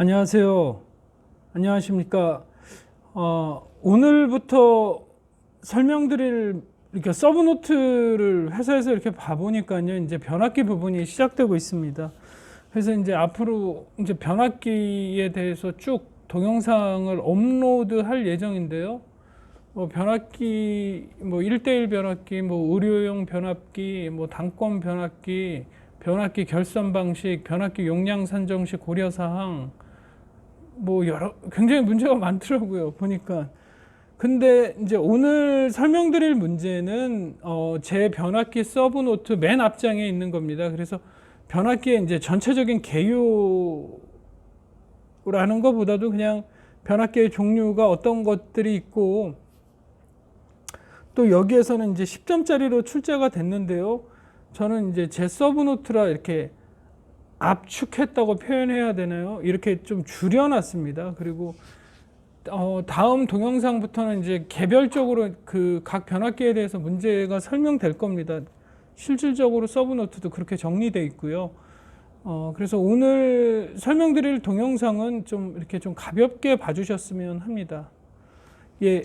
안녕하세요. 안녕하십니까. 오늘부터 설명드릴 이렇게 서브노트를 회사에서 이렇게 봐보니까요. 이제 변압기 부분이 시작되고 있습니다. 그래서 이제 앞으로 이제 변압기에 대해서 쭉 동영상을 업로드할 예정인데요. 변압기, 1대1 변압기, 의료용 변압기, 당권 변압기, 변압기 결선 방식, 변압기 용량 산정 시 고려 사항, 굉장히 문제가 많더라고요, 보니까. 근데 이제 오늘 설명드릴 문제는 제 변압기 서브노트 맨 앞장에 있는 겁니다. 그래서 변압기의 이제 전체적인 개요라는 것보다도 그냥 변압기의 종류가 어떤 것들이 있고, 또 여기에서는 이제 10점짜리로 출제가 됐는데요. 저는 이제 제 서브노트라 이렇게 압축했다고 표현해야 되나요? 이렇게 좀 줄여놨습니다. 그리고 다음 동영상부터는 이제 개별적으로 그 각 변압기에 대해서 문제가 설명될 겁니다. 실질적으로 서브노트도 그렇게 정리되어 있고요. 그래서 오늘 설명드릴 동영상은 좀 이렇게 좀 가볍게 봐주셨으면 합니다. 예,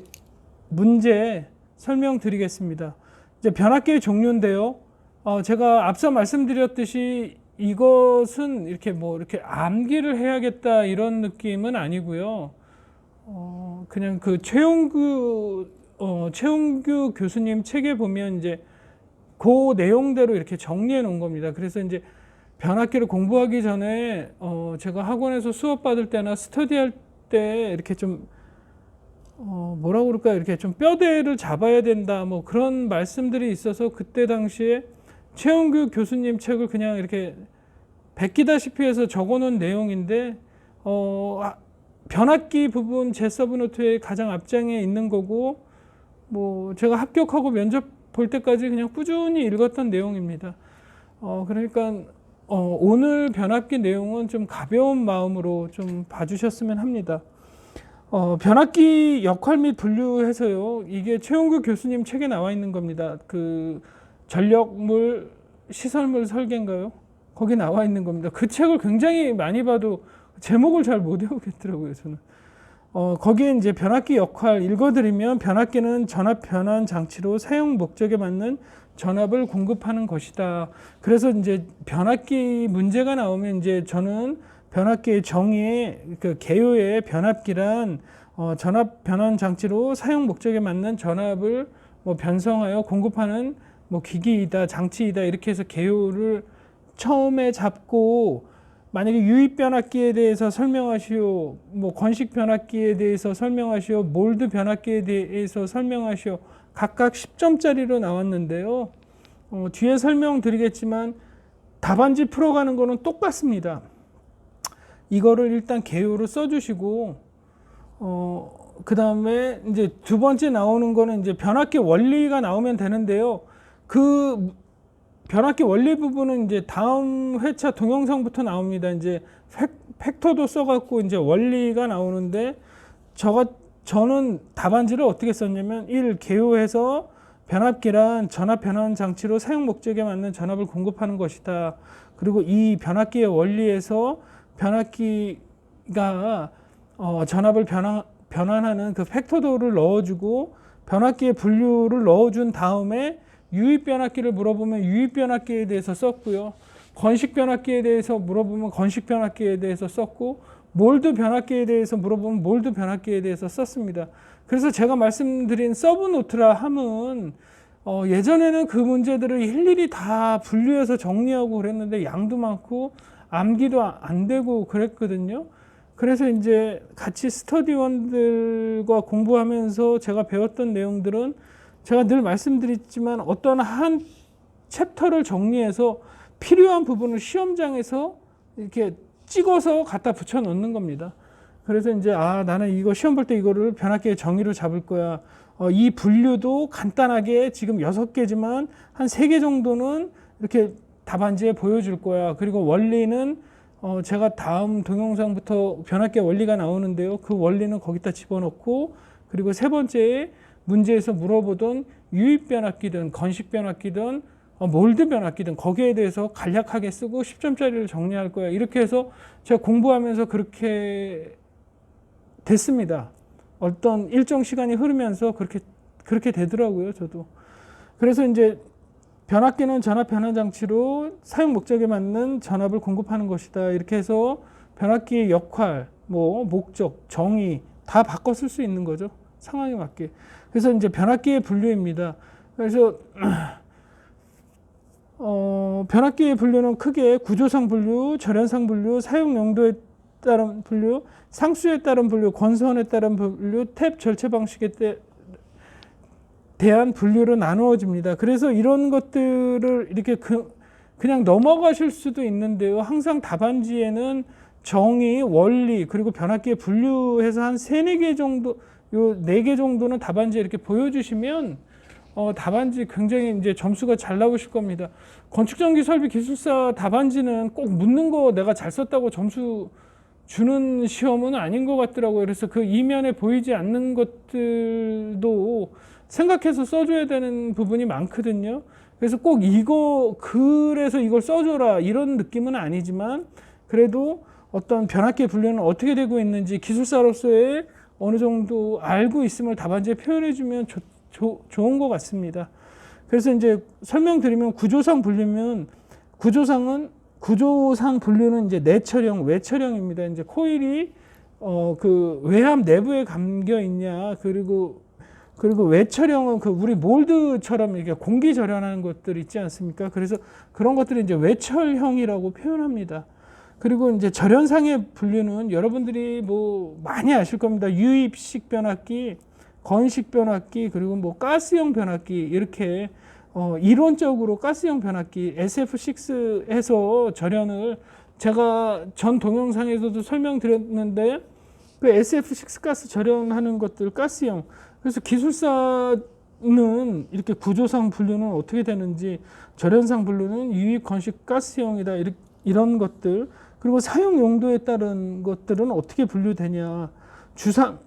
문제 설명드리겠습니다. 이제 변압기의 종류인데요. 제가 앞서 말씀드렸듯이 이것은 이렇게 이렇게 암기를 해야겠다 이런 느낌은 아니고요. 그냥 그 최용규 교수님 책에 보면 이제 그 내용대로 이렇게 정리해 놓은 겁니다. 그래서 이제 변압기를 공부하기 전에 제가 학원에서 수업 받을 때나 스터디할 때 이렇게 좀 뭐라고 그럴까, 이렇게 좀 뼈대를 잡아야 된다 그런 말씀들이 있어서 그때 당시에 최용규 교수님 책을 그냥 이렇게 베끼다시피 해서 적어놓은 내용인데 변압기 부분 제 서브노트의 가장 앞장에 있는 거고, 제가 합격하고 면접 볼 때까지 그냥 꾸준히 읽었던 내용입니다. 그러니까 오늘 변압기 내용은 좀 가벼운 마음으로 좀 봐주셨으면 합니다. 변압기 역할 및 분류해서요. 이게 최용규 교수님 책에 나와 있는 겁니다. 그 전력물 시설물 설계인가요? 거기 나와 있는 겁니다. 그 책을 굉장히 많이 봐도 제목을 잘 못 외우겠더라고요, 저는. 거기에 이제 변압기 역할 읽어드리면, 변압기는 전압 변환 장치로 사용 목적에 맞는 전압을 공급하는 것이다. 그래서 이제 변압기 문제가 나오면 이제 저는 변압기의 정의의 그 개요의 변압기란 전압 변환 장치로 사용 목적에 맞는 전압을 변성하여 공급하는 기기이다, 장치이다, 이렇게 해서 개요를 처음에 잡고, 만약에 유입 변압기에 대해서 설명하시오, 건식 변압기에 대해서 설명하시오, 몰드 변압기에 대해서 설명하시오, 각각 10점짜리로 나왔는데요. 뒤에 설명드리겠지만 답안지 풀어가는 거는 똑같습니다. 이거를 일단 개요로 써주시고, 그 다음에 이제 두 번째 나오는 거는 이제 변압기 원리가 나오면 되는데요. 그 변압기 원리 부분은 이제 다음 회차 동영상부터 나옵니다. 이제 팩터도 써갖고 이제 원리가 나오는데, 저는 답안지를 어떻게 썼냐면 1. 개요해서 변압기란 전압 변환 장치로 사용 목적에 맞는 전압을 공급하는 것이다. 그리고 2. 변압기의 원리에서 변압기가 전압을 변환하는 그 팩터도를 넣어주고, 변압기의 분류를 넣어준 다음에 유입 변압기를 물어보면 유입 변압기에 대해서 썼고요. 건식 변압기에 대해서 물어보면 건식 변압기에 대해서 썼고, 몰드 변압기에 대해서 물어보면 몰드 변압기에 대해서 썼습니다. 그래서 제가 말씀드린 서브노트라 함은 예전에는 그 문제들을 일일이 다 분류해서 정리하고 그랬는데 양도 많고 암기도 안 되고 그랬거든요. 그래서 이제 같이 스터디원들과 공부하면서 제가 배웠던 내용들은, 제가 늘 말씀드렸지만 어떤 한 챕터를 정리해서 필요한 부분을 시험장에서 이렇게 찍어서 갖다 붙여 넣는 겁니다. 그래서 이제 나는 이거 시험 볼 때 이거를 변압기의 정의로 잡을 거야. 이 분류도 간단하게 지금 6개지만 한 3개 정도는 이렇게 답안지에 보여줄 거야. 그리고 원리는 제가 다음 동영상부터 변압기 원리가 나오는데요. 그 원리는 거기다 집어넣고, 그리고 세 번째에 문제에서 물어보던 유입 변압기든 건식 변압기든 몰드 변압기든 거기에 대해서 간략하게 쓰고 10점짜리를 정리할 거야. 이렇게 해서 제가 공부하면서 그렇게 됐습니다. 어떤 일정 시간이 흐르면서 그렇게 되더라고요, 저도. 그래서 이제 변압기는 전압 변환 장치로 사용 목적에 맞는 전압을 공급하는 것이다. 이렇게 해서 변압기의 역할, 뭐 목적, 정의 다 바꿔 쓸 수 있는 거죠. 상황에 맞게. 그래서 이제 변압기의 분류입니다. 그래서 변압기의 분류는 크게 구조상 분류, 절연상 분류, 사용 용도에 따른 분류, 상수에 따른 분류, 권선에 따른 분류, 탭 절체 방식에 대한 분류로 나누어집니다. 그래서 이런 것들을 이렇게 그냥 넘어가실 수도 있는데요. 항상 답안지에는 정의, 원리, 그리고 변압기에 분류해서 한 3-4개 정도, 요 4개 정도는 답안지에 이렇게 보여주시면 답안지 굉장히 이제 점수가 잘 나오실 겁니다. 건축전기 설비 기술사 답안지는 꼭 묻는 거 내가 잘 썼다고 점수 주는 시험은 아닌 것 같더라고요. 그래서 그 이면에 보이지 않는 것들도 생각해서 써줘야 되는 부분이 많거든요. 그래서 꼭 그래서 이걸 써줘라 이런 느낌은 아니지만 그래도 어떤 변압기의 분류는 어떻게 되고 있는지 기술사로서의 어느 정도 알고 있음을 답안지에 표현해주면 좋은 것 같습니다. 그래서 이제 설명드리면 구조상 분류는 이제 내철형, 외철형입니다. 이제 코일이 그 외함 내부에 감겨 있냐, 그리고 외철형은 우리 몰드처럼 이렇게 공기 절연하는 것들 있지 않습니까? 그래서 그런 것들이 이제 외철형이라고 표현합니다. 그리고 이제 절연상의 분류는 여러분들이 뭐 많이 아실 겁니다. 유입식 변압기, 건식 변압기, 그리고 뭐 가스형 변압기 이렇게 이론적으로 가스형 변압기 SF6에서 절연을 제가 전 동영상에서도 설명드렸는데 그 SF6 가스 절연하는 것들 가스형. 그래서 기술사는 이렇게 구조상 분류는 어떻게 되는지, 절연상 분류는 유입 건식 가스형이다 이런 것들, 그리고 사용 용도에 따른 것들은 어떻게 분류되냐. 주상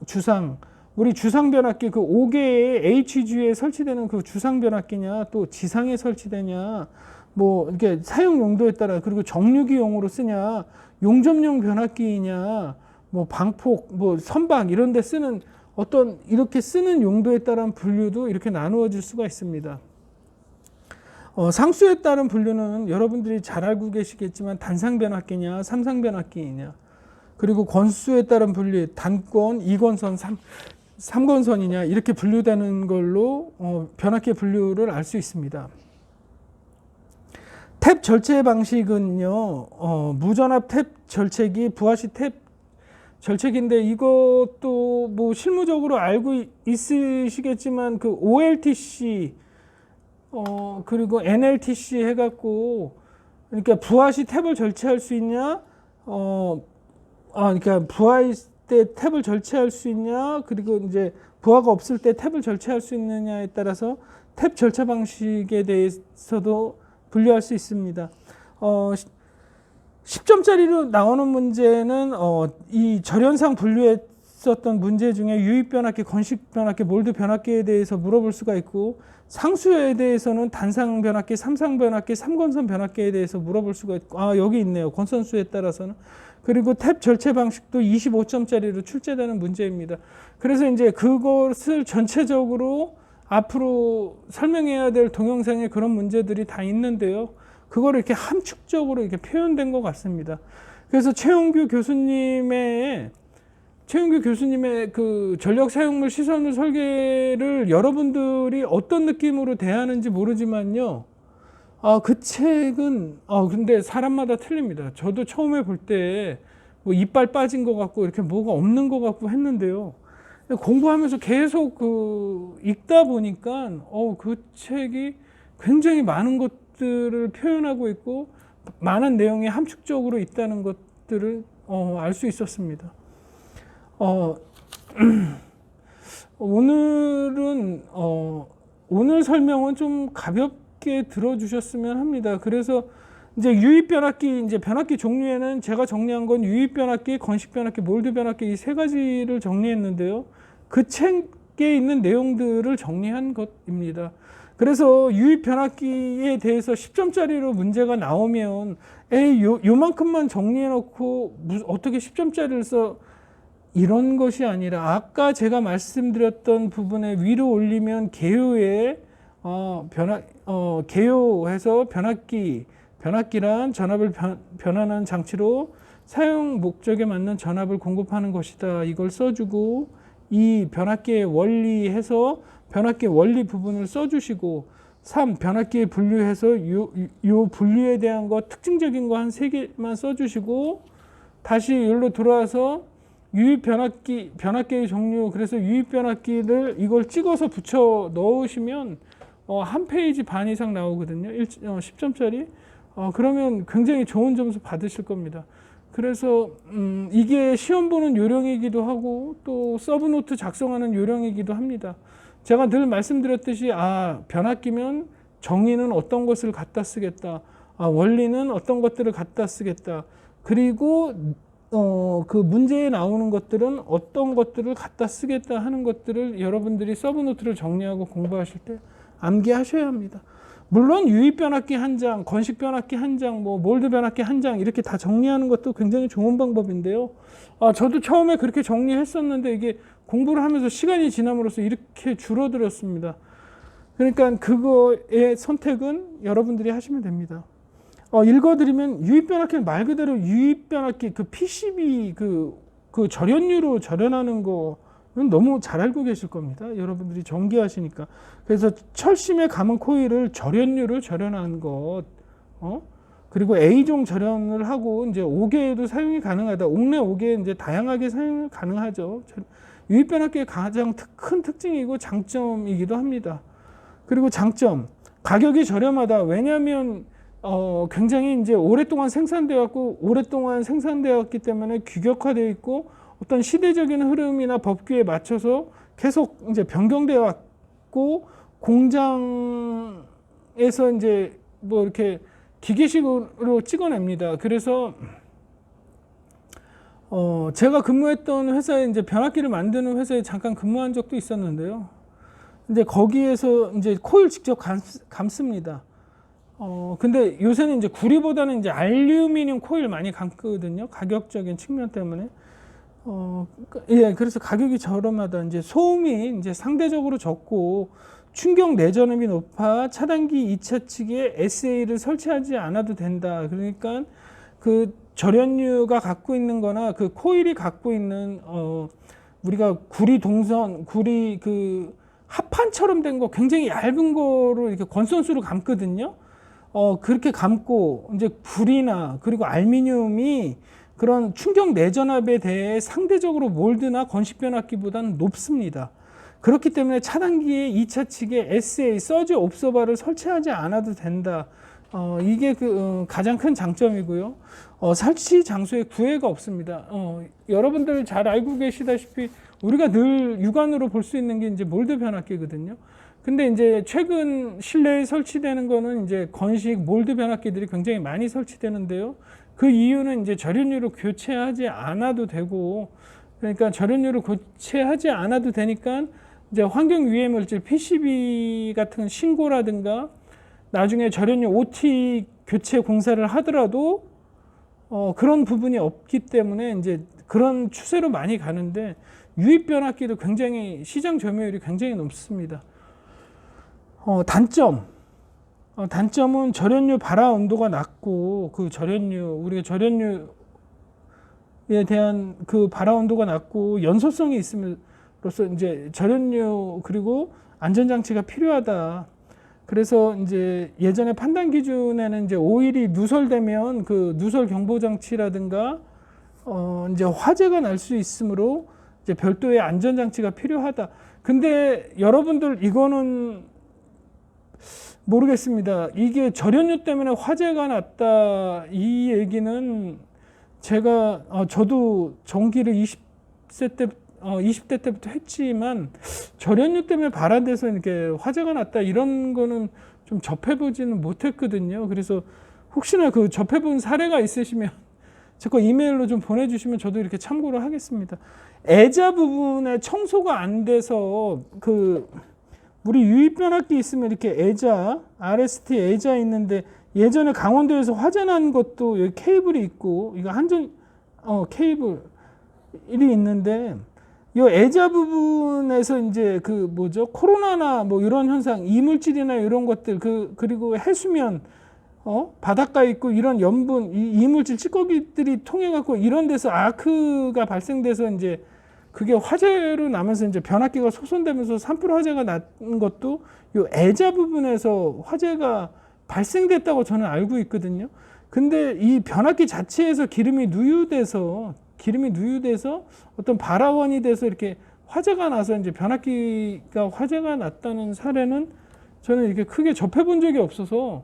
우리 주상 변압기 그 5개의 HG에 설치되는 그 주상 변압기냐, 또 지상에 설치되냐, 뭐 이렇게 사용 용도에 따라, 그리고 정류기용으로 쓰냐, 용접용 변압기이냐, 뭐 방폭, 뭐 선박 이런 데 쓰는 어떤 이렇게 쓰는 용도에 따른 분류도 이렇게 나누어질 수가 있습니다. 상수에 따른 분류는 여러분들이 잘 알고 계시겠지만 단상 변압기냐, 삼상 변압기이냐, 그리고 권수에 따른 분류, 단권, 2권선, 3권선이냐 이렇게 분류되는 걸로 변압기 분류를 알 수 있습니다. 탭 절체 방식은요, 무전압 탭 절체기, 부하시 탭 절체기인데 이것도 뭐 실무적으로 알고 있으시겠지만 그 OLTC 그리고 NLTC 해갖고, 그러니까 부하시 탭을 절체할 수 있냐, 그러니까 부하일 때 탭을 절체할 수 있냐, 그리고 이제 부하가 없을 때 탭을 절체할 수 있느냐에 따라서 탭 절체 방식에 대해서도 분류할 수 있습니다. 10점짜리로 나오는 문제는 이 절연상 분류했었던 문제 중에 유입 변압기, 건식 변압기, 몰드 변압기에 대해서 물어볼 수가 있고, 상수에 대해서는 단상 변압기, 삼상 변압기, 3권선 변압기에 대해서 물어볼 수가 있고, 여기 있네요. 권선수에 따라서는. 그리고 탭 절체 방식도 25점짜리로 출제되는 문제입니다. 그래서 이제 그것을 전체적으로 앞으로 설명해야 될 동영상에 그런 문제들이 다 있는데요. 그거를 이렇게 함축적으로 이렇게 표현된 것 같습니다. 그래서 최용규 교수님의 그 전력 사용물 시설물 설계를 여러분들이 어떤 느낌으로 대하는지 모르지만요. 그 책은 근데 사람마다 틀립니다. 저도 처음에 볼 때 뭐 이빨 빠진 것 같고 이렇게 뭐가 없는 것 같고 했는데요. 공부하면서 계속 읽다 보니까 그 책이 굉장히 많은 것들을 표현하고 있고 많은 내용이 함축적으로 있다는 것들을 알 수 있었습니다. 오늘 설명은 좀 가볍게 들어주셨으면 합니다. 그래서 이제 유입 변압기, 이제 변압기 종류에는 제가 정리한 건 유입 변압기, 건식 변압기, 몰드 변압기 이 3가지를 정리했는데요. 그 책에 있는 내용들을 정리한 것입니다. 그래서 유입 변압기에 대해서 10점짜리로 문제가 나오면 에이 요만큼만 정리해 놓고 어떻게 10점짜리를 써, 이런 것이 아니라 아까 제가 말씀드렸던 부분에 위로 올리면 개요에 개요해서 변압기란 전압을 변환하는 장치로 사용 목적에 맞는 전압을 공급하는 것이다. 이걸 써주고, 이 변압기의 원리 해서 변압기 원리 부분을 써주시고, 3. 변압기에 분류해서 요 분류에 대한 거 특징적인 거 한 3개만 써주시고, 다시 여기로 들어와서 유입 변압기의 종류, 그래서 유입 변압기를 이걸 찍어서 붙여 넣으시면 한 페이지 반 이상 나오거든요. 10점짜리. 그러면 굉장히 좋은 점수 받으실 겁니다. 그래서 이게 시험 보는 요령이기도 하고 또 서브노트 작성하는 요령이기도 합니다. 제가 늘 말씀드렸듯이 변압기면 정의는 어떤 것을 갖다 쓰겠다. 원리는 어떤 것들을 갖다 쓰겠다. 그리고 그 문제에 나오는 것들은 어떤 것들을 갖다 쓰겠다 하는 것들을 여러분들이 서브노트를 정리하고 공부하실 때 암기하셔야 합니다. 물론 유입 변압기 한 장, 건식 변압기 한 장, 몰드 변압기 한 장 이렇게 다 정리하는 것도 굉장히 좋은 방법인데요. 저도 처음에 그렇게 정리했었는데 이게 공부를 하면서 시간이 지남으로써 이렇게 줄어들었습니다. 그러니까 그거의 선택은 여러분들이 하시면 됩니다. 읽어드리면 유입 변압기는 말 그대로 유입 변압기 그 PCB 그 절연유로 절연하는 거는 너무 잘 알고 계실 겁니다. 여러분들이 전기하시니까. 그래서 철심에 감은 코일을 절연유를 절연한 것, 그리고 A종 절연을 하고 이제 5개에도 사용이 가능하다. 옥내 5개 이제 다양하게 사용이 가능하죠. 유입 변압기의 가장 큰 특징이고 장점이기도 합니다. 그리고 장점, 가격이 저렴하다. 왜냐하면 굉장히 이제 오랫동안 생산되어 왔기 때문에 규격화되어 있고 어떤 시대적인 흐름이나 법규에 맞춰서 계속 이제 변경되어 왔고 공장에서 이제 이렇게 기계식으로 찍어냅니다. 그래서 제가 근무했던 회사에 이제 변압기를 만드는 회사에 잠깐 근무한 적도 있었는데요. 이제 거기에서 이제 코일 직접 감습니다. 근데 요새는 이제 구리보다는 이제 알루미늄 코일 많이 감거든요. 가격적인 측면 때문에. 그래서 가격이 저렴하다. 이제 소음이 이제 상대적으로 적고 충격 내전압이 높아 차단기 2차 측에 SA를 설치하지 않아도 된다. 그러니까 그 절연유가 갖고 있는 거나 그 코일이 갖고 있는, 우리가 구리 그 합판처럼 된 거 굉장히 얇은 거로 이렇게 권선수로 감거든요. 그렇게 감고 이제 불이나 그리고 알루미늄이 그런 충격 내전압에 대해 상대적으로 몰드나 건식 변압기보다는 높습니다. 그렇기 때문에 차단기의 2차 측에 SA, 서지 옵서버를 설치하지 않아도 된다. 이게 가장 큰 장점이고요. 설치 장소에 구애가 없습니다. 여러분들 잘 알고 계시다시피 우리가 늘 육안으로 볼 수 있는 게 이제 몰드 변압기거든요. 근데 이제 최근 실내에 설치되는 거는 이제 건식 몰드 변압기들이 굉장히 많이 설치되는데요. 그 이유는 이제 절연유로 교체하지 않아도 되고, 그러니까 절연유로 교체하지 않아도 되니까 이제 환경 유해 물질 PCB 같은 신고라든가 나중에 절연유 OT 교체 공사를 하더라도 그런 부분이 없기 때문에 이제 그런 추세로 많이 가는데, 유입 변압기도 굉장히 시장 점유율이 굉장히 높습니다. 단점은 절연유 발화 온도가 낮고, 그 우리가 절연유에 대한 그 발화 온도가 낮고 연소성이 있음으로써 이제 절연유 그리고 안전장치가 필요하다. 그래서 이제 예전에 판단 기준에는 이제 오일이 누설되면 그 누설 경보 장치라든가 이제 화재가 날 수 있으므로 이제 별도의 안전장치가 필요하다. 근데 여러분들 이거는 모르겠습니다. 이게 절연유 때문에 화재가 났다, 이 얘기는 저도 전기를 20대 때부터 했지만 절연유 때문에 발화돼서 이렇게 화재가 났다 이런 거는 좀 접해보지는 못했거든요. 그래서 혹시나 그 접해본 사례가 있으시면 제 거 이메일로 좀 보내주시면 저도 이렇게 참고를 하겠습니다. 애자 부분에 청소가 안 돼서 우리 유입 변압기 있으면 이렇게 애자, RST 애자 있는데 예전에 강원도에서 화재 난 것도 여기 케이블이 있고 이거 케이블이 있는데 이 애자 부분에서 이제 그 뭐죠? 코로나나 뭐 이런 현상, 이물질이나 이런 것들 그리고 해수면 바닷가에 있고 이런 염분, 이물질 찌꺼기들이 통해 갖고 이런 데서 아크가 발생돼서 이제 그게 화재로 나면서 이제 변압기가 소손되면서 산불 화재가 난 것도 이 애자 부분에서 화재가 발생됐다고 저는 알고 있거든요. 근데 이 변압기 자체에서 기름이 누유돼서 어떤 발화원이 돼서 이렇게 화재가 나서 이제 변압기가 화재가 났다는 사례는 저는 이렇게 크게 접해본 적이 없어서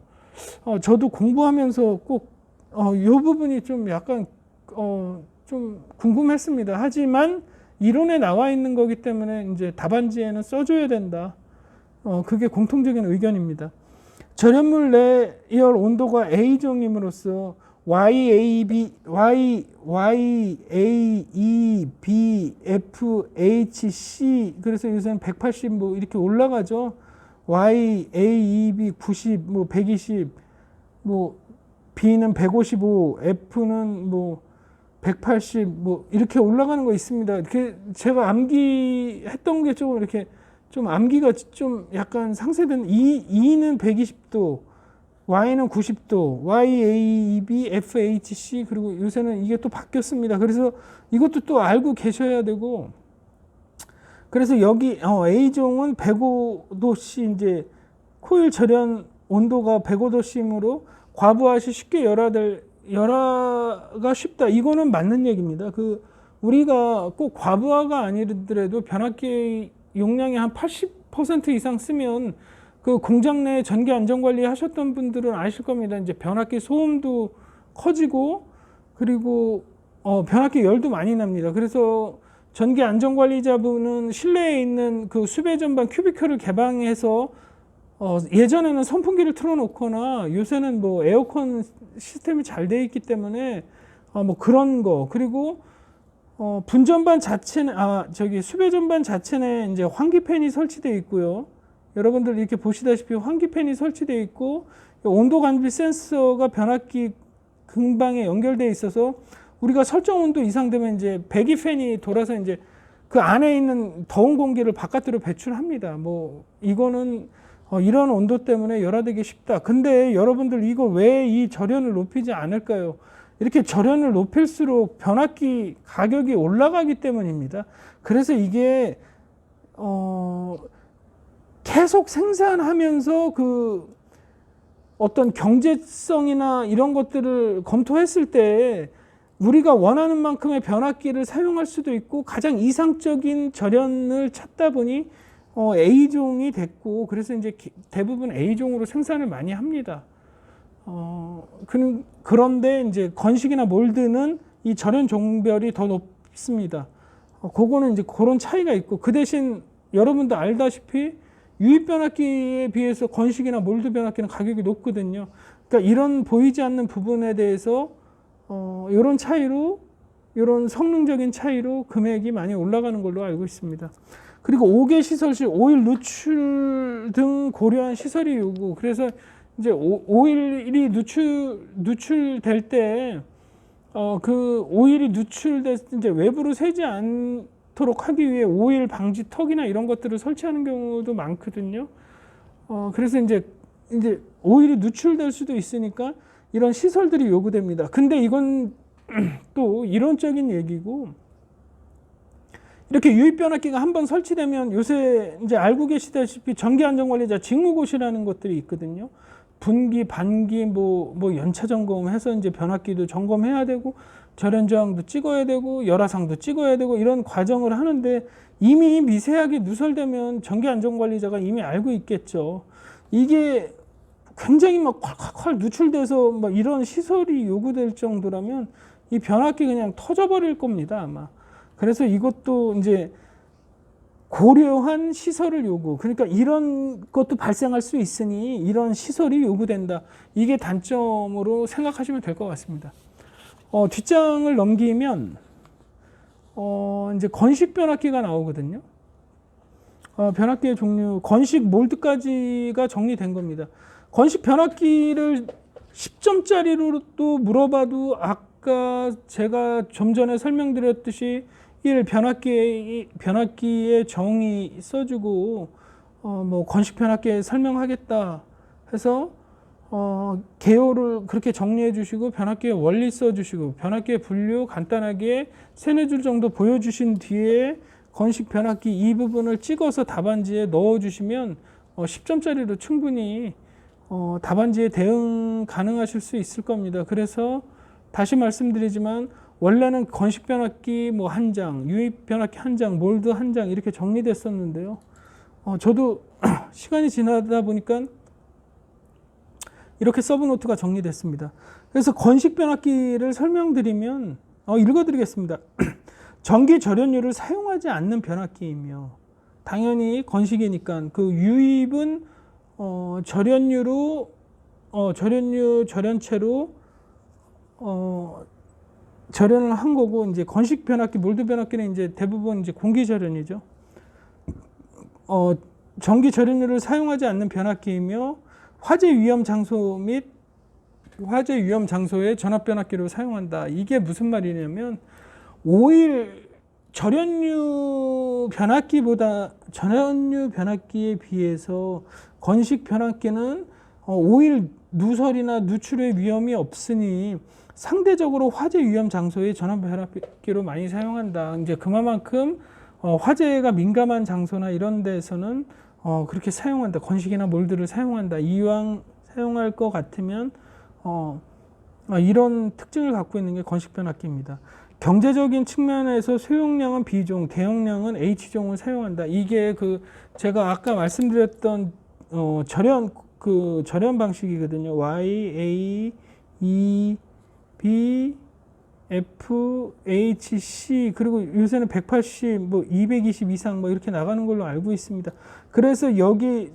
저도 공부하면서 꼭 이 부분이 좀 약간 좀 궁금했습니다. 하지만 이론에 나와 있는 거기 때문에 이제 답안지에는 써줘야 된다. 그게 공통적인 의견입니다. 절연물 내열 온도가 A종임으로써 YAEBFHC 그래서 요새는 180 뭐 이렇게 올라가죠. YAEB 90 뭐 120 뭐 B는 155 F는 뭐 180 뭐 이렇게 올라가는 거 있습니다. 이렇게 제가 암기했던 게 조금 이렇게 좀 암기가 좀 약간 상쇄된 E는 120도, Y는 90도, YAEB, FHC 그리고 요새는 이게 또 바뀌었습니다. 그래서 이것도 또 알고 계셔야 되고 그래서 여기 A종은 105도씨 이제 코일 절연 온도가 105도씨이므로 과부하 시 쉽게 열화가 쉽다. 이거는 맞는 얘기입니다. 우리가 꼭 과부하가 아니더라도 변압기 용량이 한 80% 이상 쓰면 그 공장 내 전기 안전관리 하셨던 분들은 아실 겁니다. 이제 변압기 소음도 커지고 그리고 변압기 열도 많이 납니다. 그래서 전기 안전관리자분은 실내에 있는 그 수배 전반 큐비클을 개방해서 예전에는 선풍기를 틀어놓거나 요새는 뭐 에어컨 시스템이 잘 돼 있기 때문에 뭐 그런 거 그리고 분전반 자체는 수배 전반 자체는 이제 환기팬이 설치되어 있고요. 여러분들 이렇게 보시다시피 환기팬이 설치되어 있고 온도 감지 센서가 변압기 근방에 연결되어 있어서 우리가 설정 온도 이상 되면 이제 배기팬이 돌아서 이제 그 안에 있는 더운 공기를 바깥으로 배출합니다. 뭐 이거는 이런 온도 때문에 열화되기 쉽다. 근데 여러분들 이거 왜 이 절연을 높이지 않을까요? 이렇게 절연을 높일수록 변압기 가격이 올라가기 때문입니다. 그래서 이게 계속 생산하면서 그 어떤 경제성이나 이런 것들을 검토했을 때 우리가 원하는 만큼의 변압기를 사용할 수도 있고 가장 이상적인 절연을 찾다 보니 A종이 됐고 그래서 이제 대부분 A종으로 생산을 많이 합니다. 그런데 이제 건식이나 몰드는 이 절연 종별이 더 높습니다. 그거는 이제 그런 차이가 있고 그 대신 여러분도 알다시피 유입 변압기에 비해서 건식이나 몰드 변압기는 가격이 높거든요. 그러니까 이런 보이지 않는 부분에 대해서 이런 차이로 이런 성능적인 차이로 금액이 많이 올라가는 걸로 알고 있습니다. 그리고 5개 시설 시 오일 누출 등 고려한 시설이 요구. 그래서 이제 오일이 누출될 때 그 오일이 누출돼서 이제 외부로 새지 않도록 하기 위해 오일 방지 턱이나 이런 것들을 설치하는 경우도 많거든요. 그래서 이제 오일이 누출될 수도 있으니까 이런 시설들이 요구됩니다. 근데 이건 또 이론적인 얘기고 이렇게 유입 변압기가 한번 설치되면 요새 이제 알고 계시다시피 전기안전관리자 직무고시라는 것들이 있거든요. 분기, 반기, 뭐 연차 점검해서 이제 변압기도 점검해야 되고 절연 저항도 찍어야 되고 열화상도 찍어야 되고 이런 과정을 하는데 이미 미세하게 누설되면 전기안전관리자가 이미 알고 있겠죠. 이게 굉장히 막 콸콸콸 누출돼서 막 이런 시설이 요구될 정도라면 이 변압기 그냥 터져버릴 겁니다, 아마. 그래서 이것도 이제 고려한 시설을 요구. 그러니까 이런 것도 발생할 수 있으니 이런 시설이 요구된다. 이게 단점으로 생각하시면 될 것 같습니다. 뒷장을 넘기면 이제 건식 변압기가 나오거든요. 변압기의 종류, 건식 몰드까지가 정리된 겁니다. 건식 변압기를 10점짜리로 또 물어봐도 아까 제가 좀 전에 설명드렸듯이 1. 변압기의 정의 써주고 뭐 건식 변압기에 설명하겠다 해서 개요를 그렇게 정리해 주시고 변압기의 원리 써 주시고 변압기의 분류 간단하게 3-4줄 정도 보여주신 뒤에 건식 변압기 이 부분을 찍어서 답안지에 넣어 주시면 10점짜리로 충분히 답안지에 대응 가능하실 수 있을 겁니다. 그래서 다시 말씀드리지만 원래는 건식 변압기 뭐 한 장, 유입 변압기 한 장, 몰드 한 장 이렇게 정리됐었는데요. 저도 시간이 지나다 보니까 이렇게 서브노트가 정리됐습니다. 그래서 건식 변압기를 설명드리면 읽어드리겠습니다. 전기 절연유를 사용하지 않는 변압기이며 당연히 건식이니까 그 유입은 절연유로 절연유 절연체로 절연을 한 거고 이제 건식 변압기, 몰드 변압기는 이제 대부분 이제 공기 절연이죠. 전기 절연유를 사용하지 않는 변압기이며 화재 위험 장소 및 화재 위험 장소에 전압 변압기로 사용한다. 이게 무슨 말이냐면 오일 절연유 변압기에 비해서 건식 변압기는 오일 누설이나 누출의 위험이 없으니 상대적으로 화재 위험 장소에 전압 변압기로 많이 사용한다. 이제 그만큼 화재가 민감한 장소나 이런 데서는 그렇게 사용한다. 건식이나 몰드를 사용한다. 이왕 사용할 것 같으면 이런 특징을 갖고 있는 게 건식 변압기입니다. 경제적인 측면에서 소용량은 B종, 대용량은 H종을 사용한다. 이게 제가 아까 말씀드렸던 절연 방식이거든요. Y, A, E, B, F, H, C 그리고 요새는 180, 뭐 220 이상 뭐 이렇게 나가는 걸로 알고 있습니다. 그래서 여기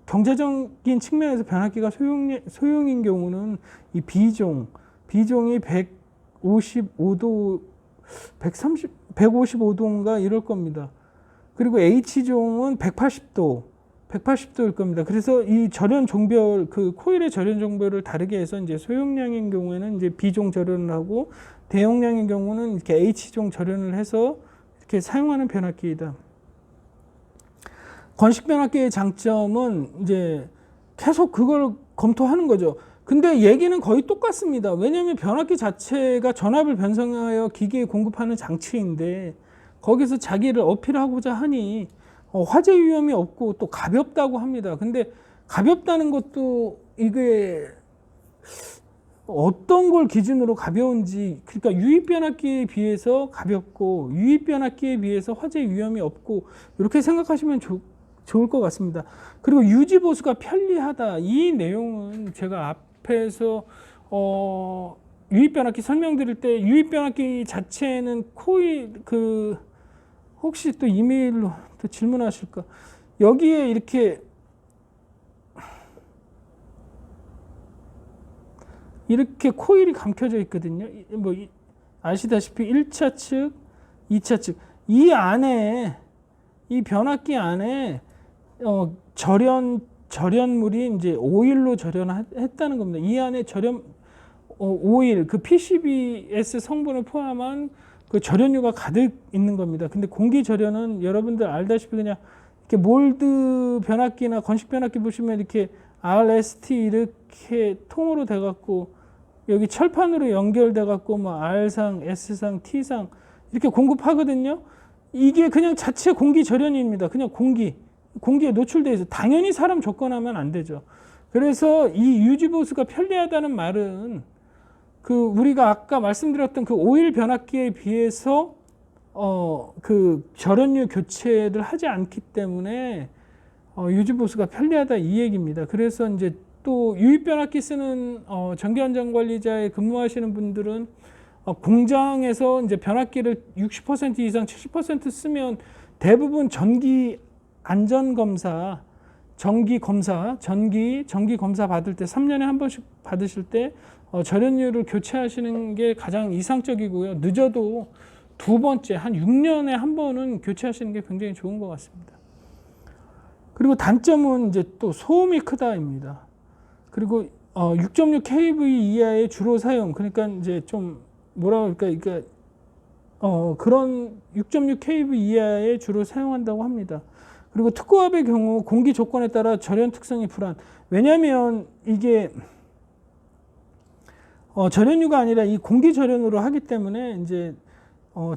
경제적인 측면에서 변압기가 소용인 경우는 이 B종이 155도, 155도인가 이럴 겁니다. 그리고 H종은 180도일 겁니다. 그래서 이 절연 종별, 코일의 절연 종별을 다르게 해서 이제 소용량인 경우에는 이제 B종 절연을 하고 대용량인 경우는 이렇게 H종 절연을 해서 이렇게 사용하는 변압기이다. 건식 변압기의 장점은 이제 계속 그걸 검토하는 거죠. 근데 얘기는 거의 똑같습니다. 왜냐하면 변압기 자체가 전압을 변성하여 기계에 공급하는 장치인데 거기서 자기를 어필하고자 하니 화재 위험이 없고 또 가볍다고 합니다. 근데 가볍다는 것도 이게 어떤 걸 기준으로 가벼운지, 그러니까 유입 변압기에 비해서 가볍고 유입 변압기에 비해서 화재 위험이 없고 이렇게 생각하시면 좋을 것 같습니다. 그리고 유지 보수가 편리하다. 이 내용은 제가 앞에서 유입 변압기 설명드릴 때 유입 변압기 자체는 코일 혹시 또 이메일로 또 질문하실까? 여기에 이렇게 코일이 감켜져 있거든요. 뭐 아시다시피 1차 측, 2차 측. 이 안에 이 변압기 안에 절연물이 이제 오일로 절연했다는 겁니다. 이 안에 오일, PCBS 성분을 포함한 절연유가 가득 있는 겁니다. 근데 공기 절연은 여러분들 알다시피 그냥 이렇게 몰드 변압기나 건식 변압기 보시면 이렇게 RST 이렇게 통으로 돼갖고 여기 철판으로 연결돼갖고 뭐 R상, S상, T상 이렇게 공급하거든요. 이게 그냥 자체 공기 절연입니다. 그냥 공기에 노출돼 있어. 당연히 사람 접근하면 안 되죠. 그래서 이 유지 보수가 편리하다는 말은 우리가 아까 말씀드렸던 오일 변압기에 비해서 절연유 교체를 하지 않기 때문에 유지 보수가 편리하다 이 얘기입니다. 그래서 이제 또 유입 변압기 쓰는 전기 안전 관리자에 근무하시는 분들은 공장에서 이제 변압기를 60% 이상 70% 쓰면 대부분 전기 안전 검사, 전기 검사 받을 때 3년에 한 번씩 받으실 때 절연유를 교체하시는 게 가장 이상적이고요. 늦어도 2번째 한 6년에 한 번은 교체하시는 게 굉장히 좋은 것 같습니다. 그리고 단점은 이제 또 소음이 크다입니다. 그리고 6.6 kV 이하의 주로 사용, 그러니까 이제 좀 뭐라 그럴까, 그러니까 그런 6.6 kV 이하의 주로 사용한다고 합니다. 그리고 특고압의 경우 공기 조건에 따라 절연 특성이 불안. 왜냐하면 이게 절연유가 아니라 이 공기 절연으로 하기 때문에 이제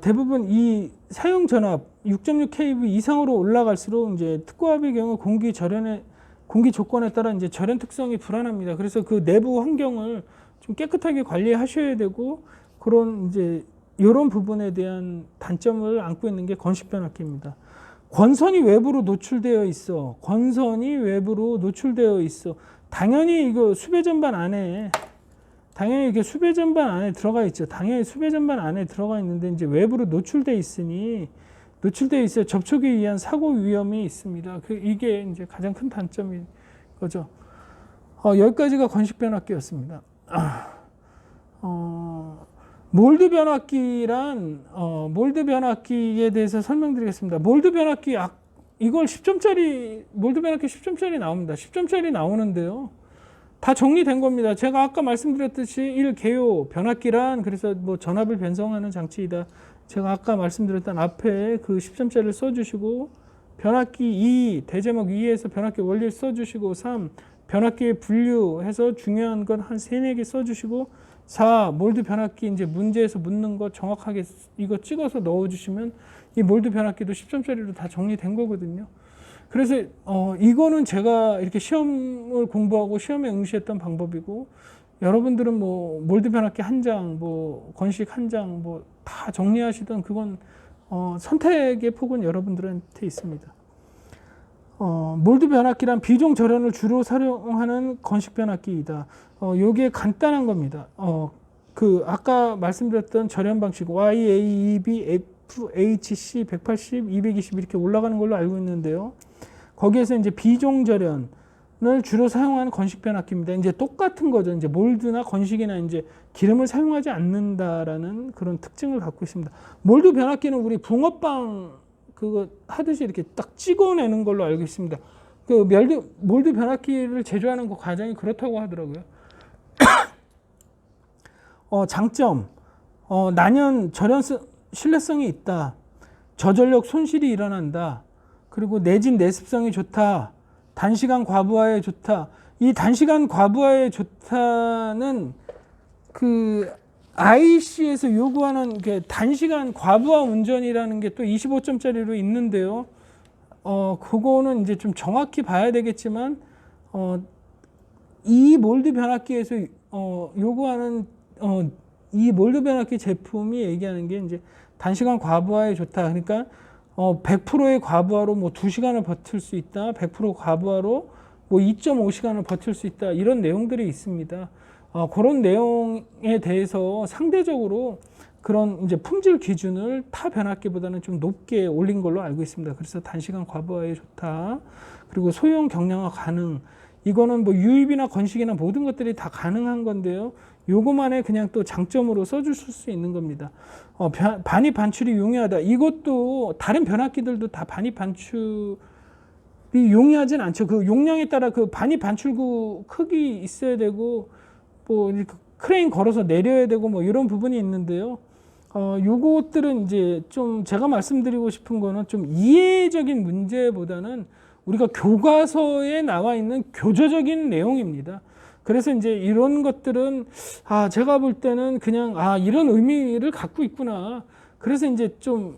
대부분 이 사용 전압 6.6 kV 이상으로 올라갈수록 이제 특고압의 경우 공기 조건에 따라 이제 절연 특성이 불안합니다. 그래서 그 내부 환경을 좀 깨끗하게 관리하셔야 되고, 그런 이제 이런 부분에 대한 단점을 안고 있는 게 건식 변압기입니다. 권선이 외부로 노출되어 있어. 권선이 외부로 노출되어 있어. 당연히 이거 수배 전반 안에, 당연히 이게 수배 전반 안에 들어가 있죠. 당연히 수배 전반 안에 들어가 있는데 이제 외부로 노출돼 있어요. 접촉에 의한 사고 위험이 있습니다. 이게 이제 가장 큰 단점인 거죠. 여기까지가 건식 변압기였습니다. 몰드 변압기란 몰드 변압기에 대해서 설명드리겠습니다. 몰드 변압기 이걸 10점짜리 몰드 변압기 10점짜리 나옵니다. 10점짜리 나오는데요. 다 정리된 겁니다. 제가 아까 말씀드렸듯이 1. 개요 변압기란 그래서 뭐 전압을 변성하는 장치이다. 제가 아까 말씀드렸던 앞에 그 10점짜리를 써주시고, 변압기 2, 대제목 2에서 변압기 원리를 써주시고, 3. 변압기의 분류해서 중요한 건 한 3, 4개 써주시고, 4. 몰드 변압기 이제 문제에서 묻는 거 정확하게 이거 찍어서 넣어주시면 이 몰드 변압기도 10점짜리로 다 정리된 거거든요. 그래서 이거는 제가 이렇게 시험을 공부하고 시험에 응시했던 방법이고, 여러분들은 뭐 몰드 변압기 한 장, 뭐 건식 한 장, 뭐 다 정리하시던 그건 선택의 폭은 여러분들한테 있습니다. 몰드 변압기란 비종 절연을 주로 사용하는 건식 변압기이다. 요게 간단한 겁니다. 그 아까 말씀드렸던 절연 방식 YAEB, FHC 180, 220 이렇게 올라가는 걸로 알고 있는데요. 거기에서 이제 비종 절연을 주로 사용하는 건식 변압기입니다. 이제 똑같은 거죠. 이제 몰드나 건식이나 이제 기름을 사용하지 않는다라는 그런 특징을 갖고 있습니다. 몰드 변압기는 우리 붕어빵 그거 하듯이 이렇게 딱 찍어내는 걸로 알고 있습니다. 그 몰드 변압기를 제조하는 그 과정이 그렇다고 하더라고요. 장점, 난연 절연 신뢰성이 있다. 저전력 손실이 일어난다. 그리고 내진 내습성이 좋다. 단시간 과부하에 좋다. 이 단시간 과부하에 좋다는 그 IC에서 요구하는 게 단시간 과부하 운전이라는 게 또 25점짜리로 있는데요. 그거는 이제 좀 정확히 봐야 되겠지만, 이 몰드 변압기에서 요구하는 이 몰드 변압기 제품이 얘기하는 게 이제 단시간 과부하에 좋다. 그러니까 100%의 과부하로 뭐 2시간을 버틸 수 있다. 100% 과부하로 뭐 2.5시간을 버틸 수 있다. 이런 내용들이 있습니다. 그런 내용에 대해서 상대적으로 그런 이제 품질 기준을 타 변압기보다는 좀 높게 올린 걸로 알고 있습니다. 그래서 단시간 과부하에 좋다. 그리고 소형 경량화 가능. 이거는 뭐 유입이나 건식이나 모든 것들이 다 가능한 건데요. 요거만의 그냥 또 장점으로 써주실 수 있는 겁니다. 반입 반출이 용이하다. 이것도 다른 변압기들도 다 반입 반출이 용이하진 않죠. 그 용량에 따라 그 반입 반출구 크기 있어야 되고, 뭐 크레인 걸어서 내려야 되고 뭐 이런 부분이 있는데요. 요것들은 이제 좀 제가 말씀드리고 싶은 거는 좀 이해적인 문제보다는 우리가 교과서에 나와 있는 교조적인 내용입니다. 그래서 이제 이런 것들은 제가 볼 때는 그냥 이런 의미를 갖고 있구나. 그래서 이제 좀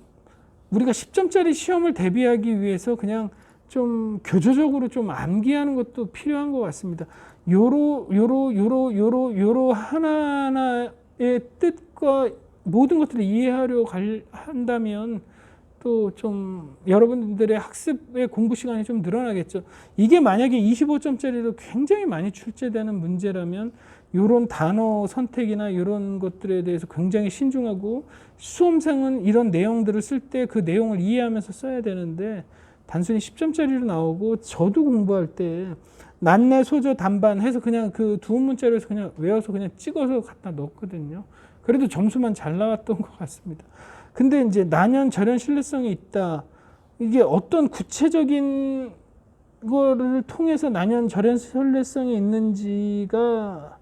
우리가 10점짜리 시험을 대비하기 위해서 그냥 좀 교조적으로 좀 암기하는 것도 필요한 것 같습니다. 요로 하나하나의 뜻과 모든 것들을 이해하려 한다면 또 좀 여러분들의 학습의 공부 시간이 좀 늘어나겠죠. 이게 만약에 25점짜리로 굉장히 많이 출제되는 문제라면 이런 단어 선택이나 이런 것들에 대해서 굉장히 신중하고, 수험생은 이런 내용들을 쓸 때 그 내용을 이해하면서 써야 되는데, 단순히 10점짜리로 나오고 저도 공부할 때 난내 소저 단반 해서 그냥 그 두 문자를 그냥 외워서 그냥 찍어서 갖다 넣었거든요. 그래도 점수만 잘 나왔던 것 같습니다. 근데 이제 난연 절연 신뢰성이 있다. 이게 어떤 구체적인 이거를 통해서 난연 절연설레성이 있는지가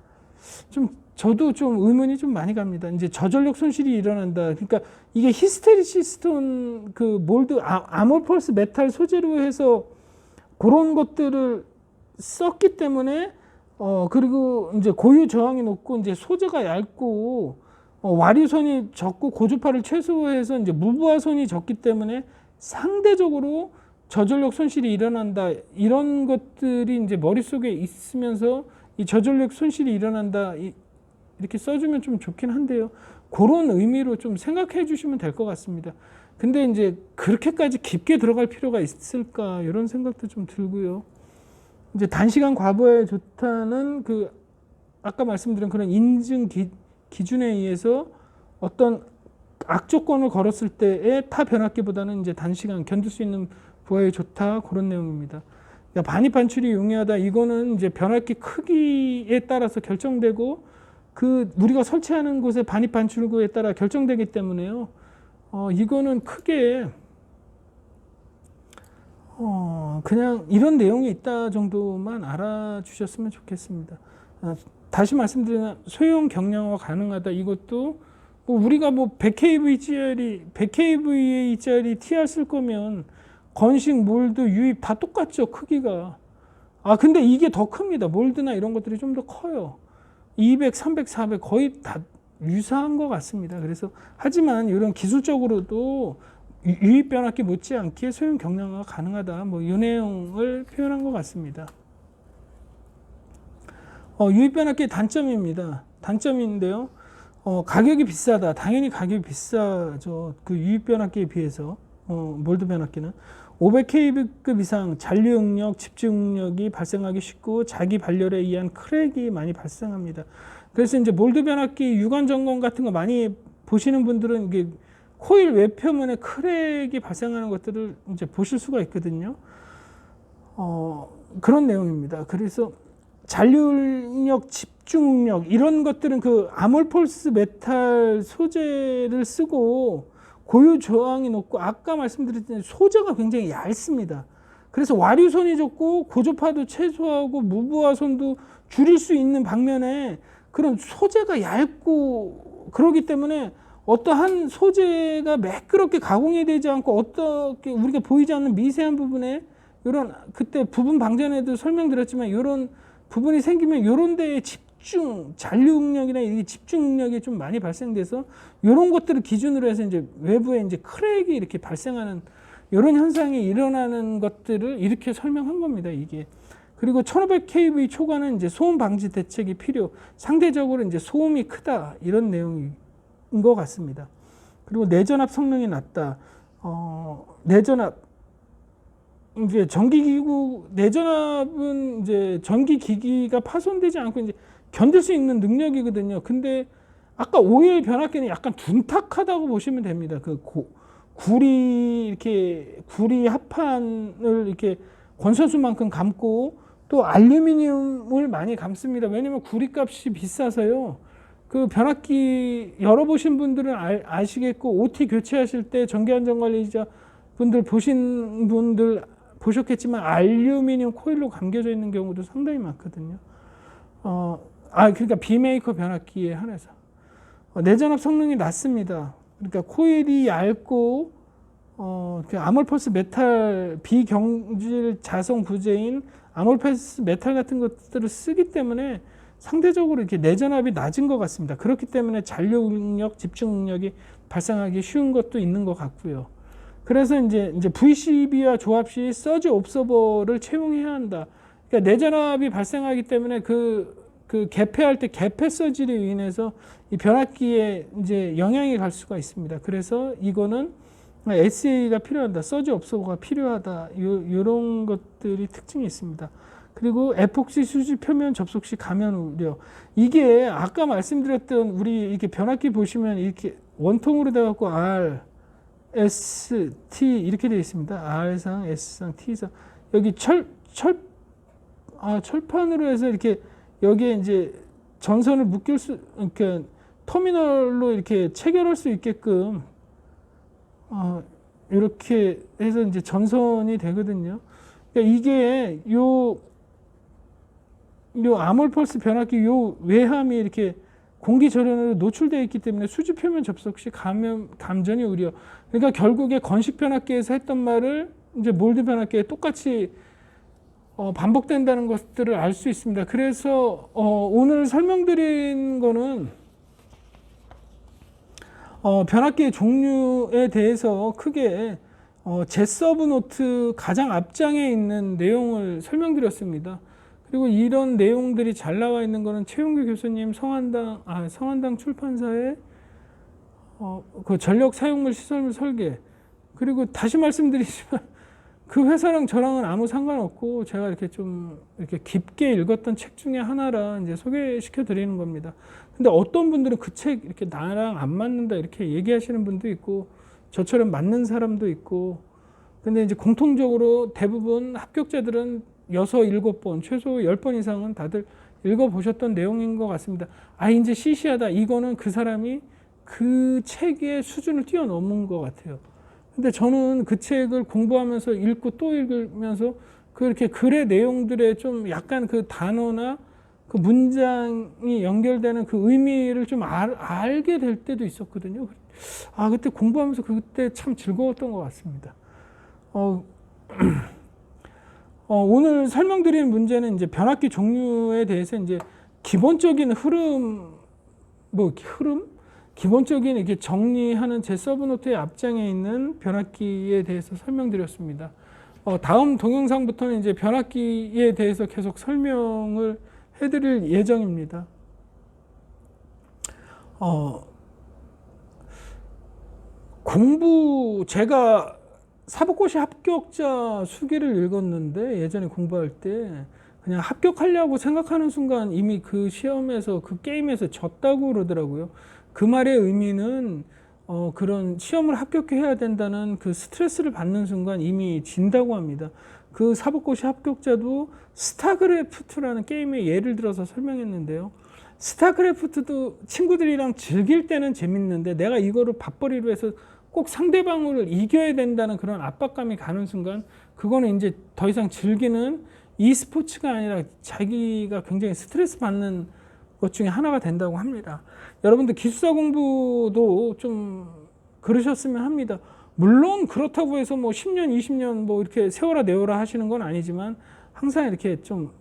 좀 저도 좀 의문이 좀 많이 갑니다. 이제 저전력 손실이 일어난다. 그러니까 이게 히스테리시스톤 그 몰드 아모펄스 메탈 소재로 해서 그런 것들을 썼기 때문에 그리고 이제 고유 저항이 높고 이제 소재가 얇고 와류선이 적고 고주파를 최소화해서 이제 무부하선이 적기 때문에 상대적으로 저전력 손실이 일어난다. 이런 것들이 이제 머릿속에 있으면서 이 저전력 손실이 일어난다. 이렇게 써주면 좀 좋긴 한데요. 그런 의미로 좀 생각해 주시면 될 것 같습니다. 근데 이제 그렇게까지 깊게 들어갈 필요가 있을까 이런 생각도 좀 들고요. 이제 단시간 과부하에 좋다는 그 아까 말씀드린 그런 인증 기준에 의해서 어떤 악조건을 걸었을 때의 타 변압기보다는 이제 단시간 견딜 수 있는 부하에 좋다 그런 내용입니다. 그러니까 반입 반출이 용이하다 이거는 이제 변압기 크기에 따라서 결정되고 그 우리가 설치하는 곳의 반입 반출구에 따라 결정되기 때문에요. 이거는 크게 그냥 이런 내용이 있다 정도만 알아주셨으면 좋겠습니다. 다시 말씀드리면 소형 경량화 가능하다. 이것도 뭐 우리가 뭐 100kV짜리 TR 쓸 거면 건식, 몰드, 유입 다 똑같죠. 크기가. 근데 이게 더 큽니다. 몰드나 이런 것들이 좀 더 커요. 200, 300, 400 거의 다 유사한 것 같습니다. 그래서 하지만 이런 기술적으로도 유입 변압기 못지않게 소형 경량화가 가능하다. 뭐 이 내용을 표현한 것 같습니다. 유입 변압기의 단점입니다. 단점인데요. 가격이 비싸다. 당연히 가격이 비싸죠. 그 유입 변압기에 비해서 몰드 변압기는 500kV급 이상 잔류 응력, 집중 응력이 발생하기 쉽고 자기 발열에 의한 크랙이 많이 발생합니다. 그래서 이제 몰드 변압기 유관 점검 같은 거 많이 보시는 분들은 이게 코일 외표면에 크랙이 발생하는 것들을 이제 보실 수가 있거든요. 그런 내용입니다. 그래서 잔류력, 집중력 이런 것들은 그 아몰폴스 메탈 소재를 쓰고 고유 저항이 높고 아까 말씀드렸던 소재가 굉장히 얇습니다. 그래서 와류선이 적고 고주파도 최소화하고 무부하선도 줄일 수 있는 방면에 그런 소재가 얇고 그러기 때문에 어떠한 소재가 매끄럽게 가공이 되지 않고 어떻게 우리가 보이지 않는 미세한 부분에 이런 그때 부분 방전에도 설명드렸지만 이런 부분이 생기면 이런 데에 잔류 응력이나 이 집중 응력이 좀 많이 발생돼서 이런 것들을 기준으로 해서 이제 외부에 이제 크랙이 이렇게 발생하는 이런 현상이 일어나는 것들을 이렇게 설명한 겁니다. 이게. 그리고 1500kV 초과는 이제 소음 방지 대책이 필요. 상대적으로 이제 소음이 크다 이런 내용인 것 같습니다. 그리고 내전압 성능이 낮다. 내전압 이제 전기기구 내전압은 이제 전기기기가 파손되지 않고 이제 견딜 수 있는 능력이거든요. 근데 아까 오일 변압기는 약간 둔탁하다고 보시면 됩니다. 그 구리 합판을 이렇게 권선수만큼 감고 또 알루미늄을 많이 감습니다. 왜냐면 구리 값이 비싸서요. 그 변압기 열어보신 분들은 아시겠고 OT 교체하실 때 전기안전관리자 분들 보신 분들 보셨겠지만 알루미늄 코일로 감겨져 있는 경우도 상당히 많거든요. 그러니까 B메이커 변압기에 한해서 내전압 성능이 낮습니다. 그러니까 코일이 얇고 아몰펄스 메탈 비경질 자성 부재인 아몰펄스 메탈 같은 것들을 쓰기 때문에 상대적으로 이렇게 내전압이 낮은 것 같습니다. 그렇기 때문에 잔류 응력, 집중 응력이 발생하기 쉬운 것도 있는 것 같고요. 그래서 이제 VCB와 조합 시 서지 옵서버를 채용해야 한다. 그러니까 내전압이 발생하기 때문에 그 개폐할 때 개폐 서지로 인해서 이 변압기에 이제 영향이 갈 수가 있습니다. 그래서 이거는 SA가 필요하다, 서지 옵서버가 필요하다, 이런 것들이 특징이 있습니다. 그리고 에폭시 수지 표면 접속 시 감염 우려. 이게 아까 말씀드렸던 우리 이렇게 변압기 보시면 이렇게 원통으로 돼갖고 R, S, T 이렇게 되어 있습니다. R상, S상, T상. 여기 철판으로 해서 이렇게 여기에 이제 전선을 이렇게 터미널로 이렇게 체결할 수 있게끔 이렇게 해서 이제 전선이 되거든요. 그러니까 이게 요 아몰펄스 변압기 요 외함이 이렇게 공기 절연으로 노출되어 있기 때문에 수지 표면 접촉 시 감전이 우려. 그러니까 결국에 건식 변압기에서 했던 말을 이제 몰드 변압기에 똑같이 반복된다는 것들을 알 수 있습니다. 그래서 오늘 설명드린 거는 변압기의 종류에 대해서 크게 제 서브노트 가장 앞장에 있는 내용을 설명드렸습니다. 그리고 이런 내용들이 잘 나와 있는 거는 최용규 교수님 성한당 출판사의 그 전력 사용물 시설물 설계. 그리고 다시 말씀드리지만 그 회사랑 저랑은 아무 상관없고 제가 이렇게 좀 이렇게 깊게 읽었던 책 중에 하나라 이제 소개시켜 드리는 겁니다. 근데 어떤 분들은 그 책 이렇게 나랑 안 맞는다 이렇게 얘기하시는 분도 있고 저처럼 맞는 사람도 있고, 근데 이제 공통적으로 대부분 합격자들은 6, 7번, 최소 10번 이상은 다들 읽어보셨던 내용인 것 같습니다. 이제 시시하다. 이거는 그 사람이 그 책의 수준을 뛰어넘은 것 같아요. 근데 저는 그 책을 공부하면서 읽고 또 읽으면서 그렇게 글의 내용들의 좀 약간 그 단어나 그 문장이 연결되는 그 의미를 좀 알게 될 때도 있었거든요. 그때 공부하면서 그때 참 즐거웠던 것 같습니다. 오늘 설명드린 문제는 이제 변압기 종류에 대해서 이제 기본적인 기본적인 이렇게 정리하는 제 서브노트의 앞장에 있는 변압기에 대해서 설명드렸습니다. 다음 동영상부터는 이제 변압기에 대해서 계속 설명을 해드릴 예정입니다. 제가 사법고시 합격자 수기를 읽었는데 예전에 공부할 때 그냥 합격하려고 생각하는 순간 이미 그 시험에서 그 게임에서 졌다고 그러더라고요. 그 말의 의미는 그런 시험을 합격해야 된다는 그 스트레스를 받는 순간 이미 진다고 합니다. 그 사법고시 합격자도 스타크래프트라는 게임의 예를 들어서 설명했는데요. 스타크래프트도 친구들이랑 즐길 때는 재밌는데 내가 이거를 밥벌이로 해서 꼭 상대방을 이겨야 된다는 그런 압박감이 가는 순간 그거는 이제 더 이상 즐기는 e스포츠가 아니라 자기가 굉장히 스트레스 받는 것 중에 하나가 된다고 합니다. 여러분들 기숙사 공부도 좀 그러셨으면 합니다. 물론 그렇다고 해서 뭐 10년, 20년 뭐 이렇게 세워라 내워라 하시는 건 아니지만 항상 이렇게 좀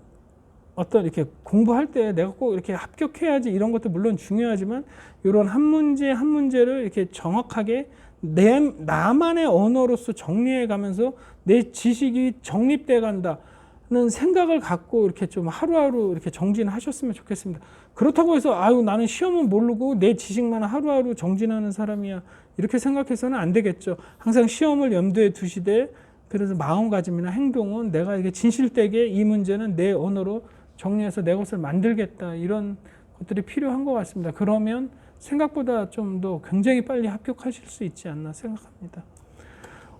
이렇게 공부할 때 내가 꼭 이렇게 합격해야지 이런 것도 물론 중요하지만 이런 한 문제 한 문제를 이렇게 정확하게 나만의 언어로서 정리해 가면서 내 지식이 정립돼 간다는 생각을 갖고 이렇게 좀 하루하루 이렇게 정진하셨으면 좋겠습니다. 그렇다고 해서 나는 시험은 모르고 내 지식만 하루하루 정진하는 사람이야 이렇게 생각해서는 안 되겠죠. 항상 시험을 염두에 두시되 그래서 마음가짐이나 행동은 내가 이게 진실되게 이 문제는 내 언어로 정리해서 내 것을 만들겠다 이런 것들이 필요한 것 같습니다. 그러면 생각보다 좀 더 굉장히 빨리 합격하실 수 있지 않나 생각합니다.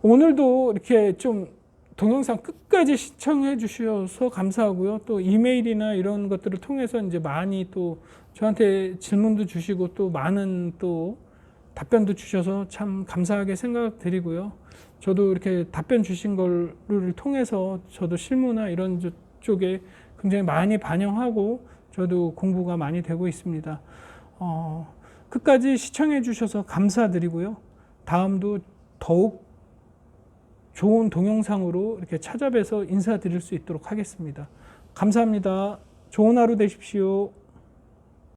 오늘도 이렇게 좀 동영상 끝까지 시청해 주셔서 감사하고요. 또 이메일이나 이런 것들을 통해서 이제 많이 또 저한테 질문도 주시고 또 많은 또 답변도 주셔서 참 감사하게 생각드리고요. 저도 이렇게 답변 주신 거를 통해서 저도 실무나 이런 쪽에 굉장히 많이 반영하고 저도 공부가 많이 되고 있습니다. 끝까지 시청해 주셔서 감사드리고요. 다음도 더욱 좋은 동영상으로 이렇게 찾아뵈서 인사드릴 수 있도록 하겠습니다. 감사합니다. 좋은 하루 되십시오.